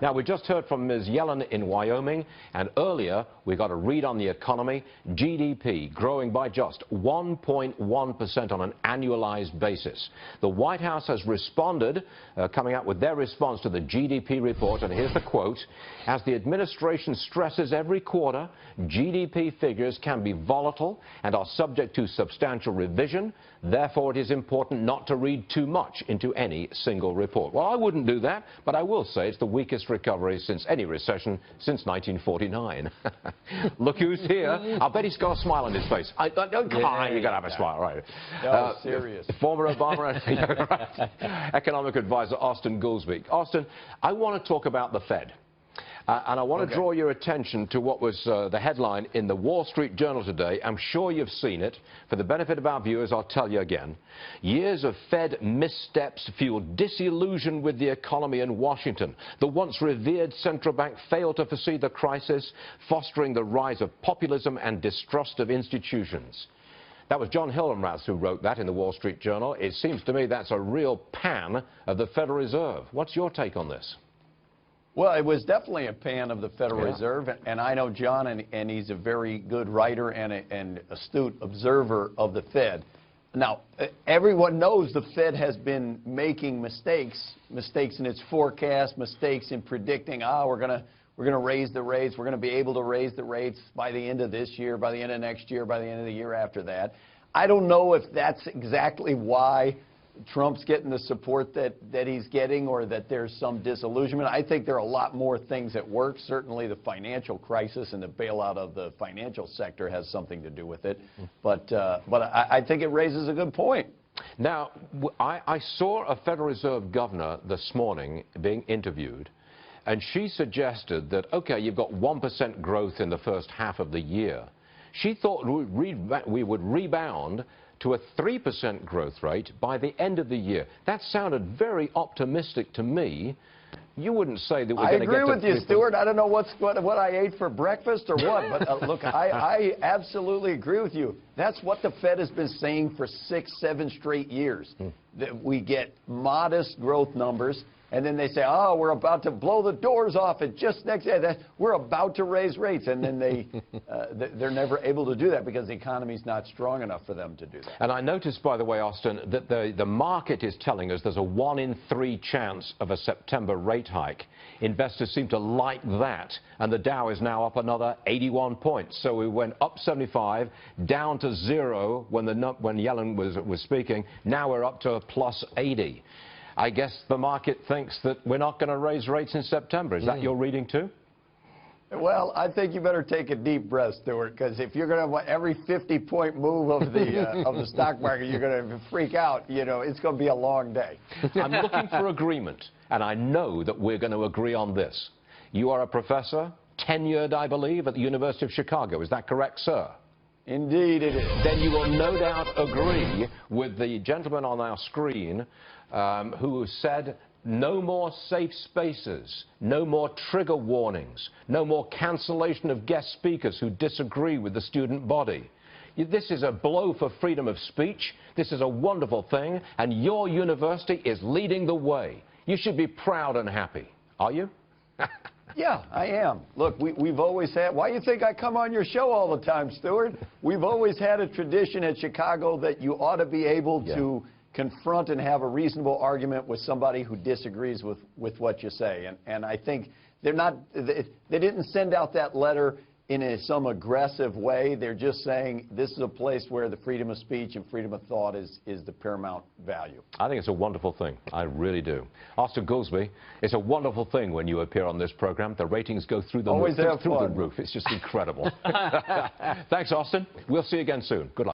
Now, we just heard from Ms. Yellen in Wyoming, and earlier we got a read on the economy. GDP growing by just 1.1% on an annualized basis. The White House has responded, coming out with their response to the GDP report, and here's the quote: "As the administration stresses every quarter, GDP figures can be volatile and are subject to substantial revision. Therefore, it is important not to read too much into any single report." Well, I wouldn't do that, but I will say it's the weakest recovery since any recession since 1949. Look who's here. I bet he's got a smile on his face. Come on, you got to have a smile, right? No, serious. Former Obama economic advisor Austan Goolsbee. Austan, I want to talk about the Fed. And I want to draw your attention to what was the headline in the Wall Street Journal today. I'm sure you've seen it. For the benefit of our viewers, I'll tell you again. Years of Fed missteps fueled disillusion with the economy in Washington. The once revered central bank failed to foresee the crisis, fostering the rise of populism and distrust of institutions. That was John Hillenrath who wrote that in the Wall Street Journal. It seems to me that's a real pan of the Federal Reserve. What's your take on this? Well, it was definitely a pan of the Federal Reserve, and I know John, and he's a very good writer and an astute observer of the Fed. Now, everyone knows the Fed has been making mistakes in its forecast, mistakes in predicting, we're going to raise the rates, we're going to be able to raise the rates by the end of this year, by the end of next year, by the end of the year after that. I don't know if that's exactly why Trump's getting the support that he's getting, or that there's some disillusionment. I think there are a lot more things at work. Certainly the financial crisis and the bailout of the financial sector has something to do with it. But I think it raises a good point. Now, I saw a Federal Reserve governor this morning being interviewed, and she suggested that, okay, you've got 1% growth in the first half of the year. She thought we would rebound to a 3% growth rate by the end of the year. That sounded very optimistic to me. You wouldn't say that we're going to get to 3%. I agree with you, Stuart. I don't know what I ate for breakfast or what, but look, I absolutely agree with you. That's what the Fed has been saying for 6, 7 straight years. That we get modest growth numbers, and then they say, oh, we're about to blow the doors off it just next day. We're about to raise rates, and then they're never able to do that because the economy's not strong enough for them to do that. And I noticed, by the way, Austan, that the market is telling us there's a 1 in 3 chance of a September rate hike. Investors seem to like that, and the Dow is now up another 81 points. So we went up 75, down to 0 when Yellen was speaking. Now we're up to a plus 80. I guess the market thinks that we're not going to raise rates in September. Is that your reading too? Well, I think you better take a deep breath, Stuart, because if you're going to every 50-point move of the stock market, you're going to freak out. You know, it's going to be a long day. I'm looking for agreement, and I know that we're going to agree on this. You are a professor, tenured, I believe, at the University of Chicago. Is that correct, sir? Indeed it is. Then you will no doubt agree with the gentleman on our screen who said no more safe spaces, no more trigger warnings, no more cancellation of guest speakers who disagree with the student body. This is a blow for freedom of speech. This is a wonderful thing, and your university is leading the way. You should be proud and happy. Are you? Yeah, I am. Look, we've always had, why do you think I come on your show all the time, Stuart? We've always had a tradition at Chicago that you ought to be able to confront and have a reasonable argument with somebody who disagrees with what you say. And I think they didn't send out that letter in some aggressive way. They're just saying this is a place where the freedom of speech and freedom of thought is the paramount value. I think it's a wonderful thing. I really do. Austan Goolsbee, it's a wonderful thing when you appear on this program. The ratings go through the roof. It's just incredible. Thanks, Austan. We'll see you again soon. Good luck.